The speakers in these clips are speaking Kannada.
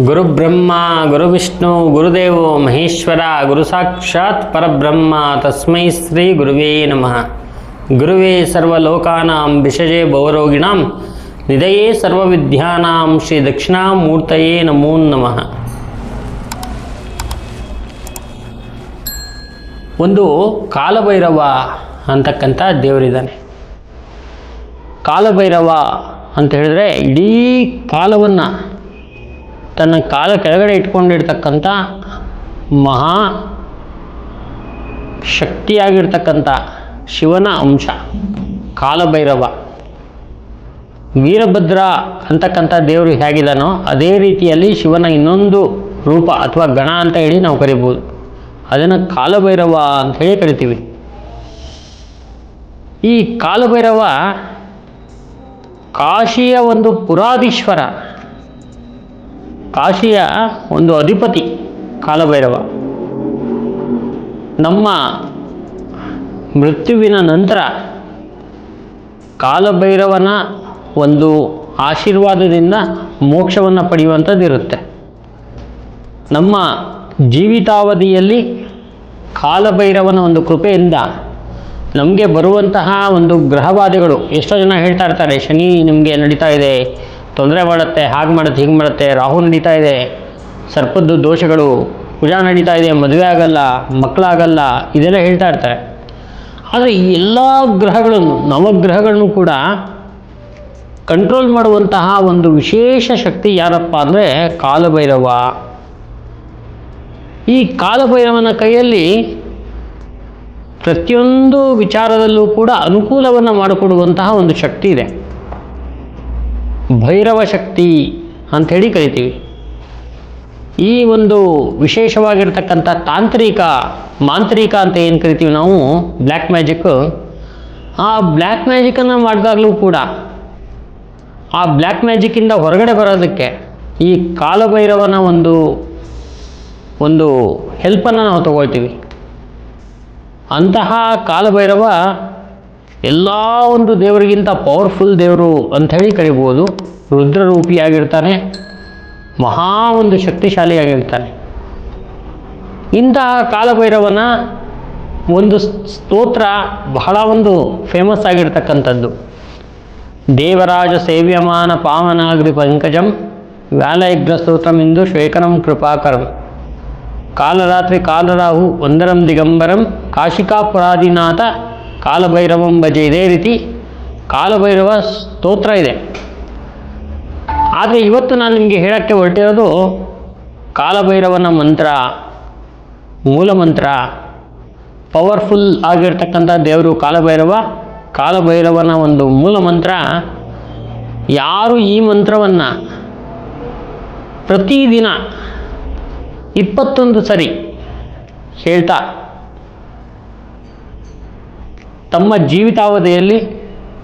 ಗುರುಬ್ರಹ್ಮ ಗುರುವಿಷ್ಣು ಗುರುದೇವೋ ಮಹೇಶ್ವರ ಗುರು ಸಾಕ್ಷಾತ್ ಪರಬ್ರಹ್ಮ ತಸ್ಮೈ ಶ್ರೀ ಗುರುವೇ ನಮಃ. ಗುರುವೇ ಸರ್ವಲೋಕಾನಾಂ ವಿಷಜೇ ಭವರೋಗಿಣಾಂ ನಿಧಯೇ ಸರ್ವವಿದ್ಯಾನಾಂ ಶ್ರೀ ದಕ್ಷಿಣಾಮೂರ್ತಯೇ ನಮೋ ನಮಃ. ಒಂದು ಕಾಲಭೈರವ ಅಂತಕ್ಕಂಥ ದೇವರಿದ್ದಾನೆ. ಕಾಲಭೈರವ ಅಂತ ಹೇಳಿದ್ರೆ ಇಡೀ ಕಾಲವನ್ನು ತನ್ನ ಕಾಲ ಕೆಳಗಡೆ ಇಟ್ಕೊಂಡಿರ್ತಕ್ಕಂಥ ಮಹಾ ಶಕ್ತಿಯಾಗಿರ್ತಕ್ಕಂಥ ಶಿವನ ಅಂಶ ಕಾಲಭೈರವ. ವೀರಭದ್ರ ಅಂತಕ್ಕಂಥ ದೇವರು ಹೇಗಿದ್ದಾನೋ ಅದೇ ರೀತಿಯಲ್ಲಿ ಶಿವನ ಇನ್ನೊಂದು ರೂಪ ಅಥವಾ ಗಣ ಅಂತ ಹೇಳಿ ನಾವು ಕರಿಬೋದು. ಅದನ್ನು ಕಾಲಭೈರವ ಅಂತ ಹೇಳಿ ಕರಿತೀವಿ. ಈ ಕಾಲಭೈರವ ಕಾಶಿಯ ಒಂದು ಪುರಾಧೀಶ್ವರ, ಕಾಶಿಯ ಒಂದು ಅಧಿಪತಿ ಕಾಲಭೈರವ. ನಮ್ಮ ಮೃತ್ಯುವಿನ ನಂತರ ಕಾಲಭೈರವನ ಒಂದು ಆಶೀರ್ವಾದದಿಂದ ಮೋಕ್ಷವನ್ನು ಪಡೆಯುವಂಥದ್ದಿರುತ್ತೆ. ನಮ್ಮ ಜೀವಿತಾವಧಿಯಲ್ಲಿ ಕಾಲಭೈರವನ ಒಂದು ಕೃಪೆಯಿಂದ ನಮಗೆ ಬರುವಂತಹ ಒಂದು ಗ್ರಹಬಾಧೆಗಳು, ಎಷ್ಟೋ ಜನ ಹೇಳ್ತಾ ಇರ್ತಾರೆ ಶನಿ ನಿಮಗೆ ನಡೀತಾ ಇದೆ, ತೊಂದರೆ ಮಾಡುತ್ತೆ, ಹಾಗೆ ಮಾಡುತ್ತೆ, ಹೀಗೆ ಮಾಡುತ್ತೆ, ರಾಹು ನಡೀತಾ ಇದೆ, ಸರ್ಪದ್ದು ದೋಷಗಳು, ಕುಜ ನಡೀತಾ ಇದೆ, ಮದುವೆ ಆಗಲ್ಲ, ಮಕ್ಕಳಾಗಲ್ಲ, ಇದೆಲ್ಲ ಹೇಳ್ತಾ ಇರ್ತಾರೆ. ಆದರೆ ಈ ಎಲ್ಲ ಗ್ರಹಗಳನ್ನು, ನವಗ್ರಹಗಳನ್ನು ಕೂಡ ಕಂಟ್ರೋಲ್ ಮಾಡುವಂತಹ ಒಂದು ವಿಶೇಷ ಶಕ್ತಿ ಯಾರಪ್ಪ ಅಂದರೆ ಕಾಲಭೈರವ. ಈ ಕಾಲಭೈರವನ ಕೈಯಲ್ಲಿ ಪ್ರತಿಯೊಂದು ವಿಚಾರದಲ್ಲೂ ಕೂಡ ಅನುಕೂಲವನ್ನು ಮಾಡಿಕೊಡುವಂತಹ ಒಂದು ಶಕ್ತಿ ಇದೆ. ಭೈರವ ಶಕ್ತಿ ಅಂಥೇಳಿ ಕರಿತೀವಿ. ಈ ಒಂದು ವಿಶೇಷವಾಗಿರ್ತಕ್ಕಂಥ ತಾಂತ್ರಿಕ, ಮಾಂತ್ರಿಕ ಅಂತ ಏನು ಕರಿತೀವಿ ನಾವು, ಬ್ಲ್ಯಾಕ್ ಮ್ಯಾಜಿಕ್, ಆ ಬ್ಲ್ಯಾಕ್ ಮ್ಯಾಜಿಕನ್ನು ಮಾಡಿದಾಗಲೂ ಕೂಡ ಆ ಬ್ಲ್ಯಾಕ್ ಮ್ಯಾಜಿಕ್ಕಿಂದ ಹೊರಗಡೆ ಬರೋದಕ್ಕೆ ಈ ಕಾಲಭೈರವನ ಒಂದು ಹೆಲ್ಪನ್ನು ನಾವು ತಗೊಳ್ತೀವಿ. ಅಂತಹ ಕಾಲಭೈರವ ಎಲ್ಲ ಒಂದು ದೇವರಿಗಿಂತ ಪವರ್ಫುಲ್ ದೇವರು ಅಂಥೇಳಿ ಕರಿಬೋದು. ರುದ್ರರೂಪಿಯಾಗಿರ್ತಾನೆ, ಮಹಾ ಒಂದು ಶಕ್ತಿಶಾಲಿಯಾಗಿರ್ತಾನೆ. ಇಂತಹ ಕಾಲಭೈರವನ ಒಂದು ಸ್ತೋತ್ರ ಬಹಳ ಒಂದು ಫೇಮಸ್ ಆಗಿರ್ತಕ್ಕಂಥದ್ದು. ದೇವರಾಜ ಸೇವ್ಯಮಾನ ಪಾವನಾಗ್ರಿ ಪಂಕಜಂ ವ್ಯಾಲಯಗ್ರ ಸ್ತೋತ್ರಮಿಂದು ಶ್ವೇಕರಂ ಕೃಪಾಕರಂ ಕಾಲರಾತ್ರಿ ಕಾಲರಾಹು ವಂದರಂ ದಿಗಂಬರಂ ಕಾಶಿಕಾಪುರಾದಿನಾಥ ಕಾಲಭೈರವಂ ಭಜೆ. ಇದೇ ರೀತಿ ಕಾಲಭೈರವ ಸ್ತೋತ್ರ ಇದೆ. ಆದರೆ ಇವತ್ತು ನಾನು ನಿಮಗೆ ಹೇಳೋಕ್ಕೆ ಹೊರಟಿರೋದು ಕಾಲಭೈರವನ ಮಂತ್ರ, ಮೂಲ ಮಂತ್ರ. ಪವರ್ಫುಲ್ ಆಗಿರ್ತಕ್ಕಂಥ ದೇವರು ಕಾಲಭೈರವ. ಕಾಲಭೈರವನ ಒಂದು ಮೂಲ ಮಂತ್ರ, ಯಾರು ಈ ಮಂತ್ರವನ್ನು ಪ್ರತಿದಿನ 21 ಸರಿ ಹೇಳ್ತಾ ತಮ್ಮ ಜೀವಿತಾವಧಿಯಲ್ಲಿ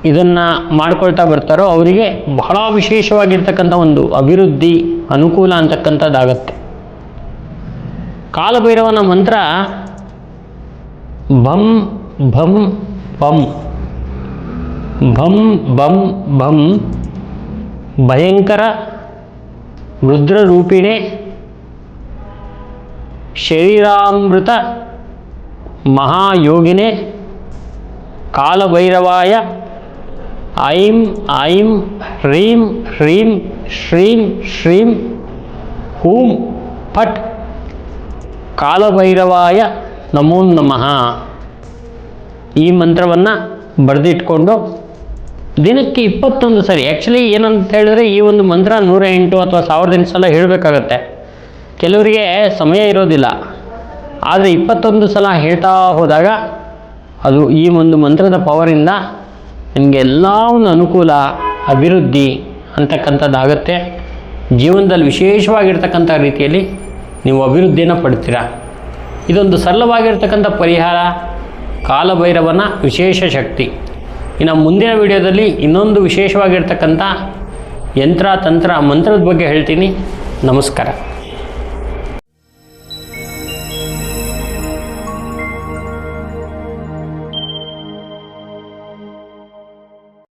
ಇದನ್ನು ಮಾಡ್ಕೊಳ್ತಾ ಬರ್ತಾರೋ ಅವರಿಗೆ ಬಹಳ ವಿಶೇಷವಾಗಿರ್ತಕ್ಕಂಥ ಒಂದು ಅಭಿವೃದ್ಧಿ, ಅನುಕೂಲ ಅಂತಕ್ಕಂಥದ್ದಾಗತ್ತೆ. ಕಾಲಭೈರವನ ಮಂತ್ರ ಭಂ ಭಂ ಭಂ ಭಂ ಭಂ ಭಂ ಭಯಂಕರ ರುದ್ರರೂಪಿಣೆ ಶರೀರಾಮೃತ ಮಹಾಯೋಗಿನೇ ಕಾಲಭೈರವಾಯ ಐಂ ಐಂ ಹ್ರೀಂ ಹ್ರೀಂ ಶ್ರೀಂ ಶ್ರೀಂ ಹೂಂ ಫಟ್ ಕಾಲಭೈರವಾಯ ನಮೋ ನಮಃ. ಈ ಮಂತ್ರವನ್ನು ಬರೆದಿಟ್ಕೊಂಡು ದಿನಕ್ಕೆ 21 ಸರಿ, ಆ್ಯಕ್ಚುಲಿ ಏನಂತ ಹೇಳಿದ್ರೆ ಈ ಒಂದು ಮಂತ್ರ 108 ಅಥವಾ 1008 ಸಲ ಹೇಳಬೇಕಾಗತ್ತೆ. ಕೆಲವರಿಗೆ ಸಮಯ ಇರೋದಿಲ್ಲ. ಆದರೆ 21 ಸಲ ಹೇಳ್ತಾ ಹೋದಾಗ ಅದು ಈ ಒಂದು ಮಂತ್ರದ ಪವರಿಂದ ನಿಮಗೆ ಎಲ್ಲ ಒಂದು ಅನುಕೂಲ, ಅಭಿವೃದ್ಧಿ ಅಂತಕ್ಕಂಥದ್ದಾಗತ್ತೆ. ಜೀವನದಲ್ಲಿ ವಿಶೇಷವಾಗಿರ್ತಕ್ಕಂಥ ರೀತಿಯಲ್ಲಿ ನೀವು ಅಭಿವೃದ್ಧಿಯನ್ನು ಪಡ್ತೀರಾ. ಇದೊಂದು ಸರಳವಾಗಿರ್ತಕ್ಕಂಥ ಪರಿಹಾರ, ಕಾಲಭೈರವನ ವಿಶೇಷ ಶಕ್ತಿ. ಇನ್ನು ಮುಂದಿನ ವಿಡಿಯೋದಲ್ಲಿ ಇನ್ನೊಂದು ವಿಶೇಷವಾಗಿರ್ತಕ್ಕಂಥ ಯಂತ್ರ ತಂತ್ರ ಮಂತ್ರದ ಬಗ್ಗೆ ಹೇಳ್ತೀನಿ. ನಮಸ್ಕಾರ.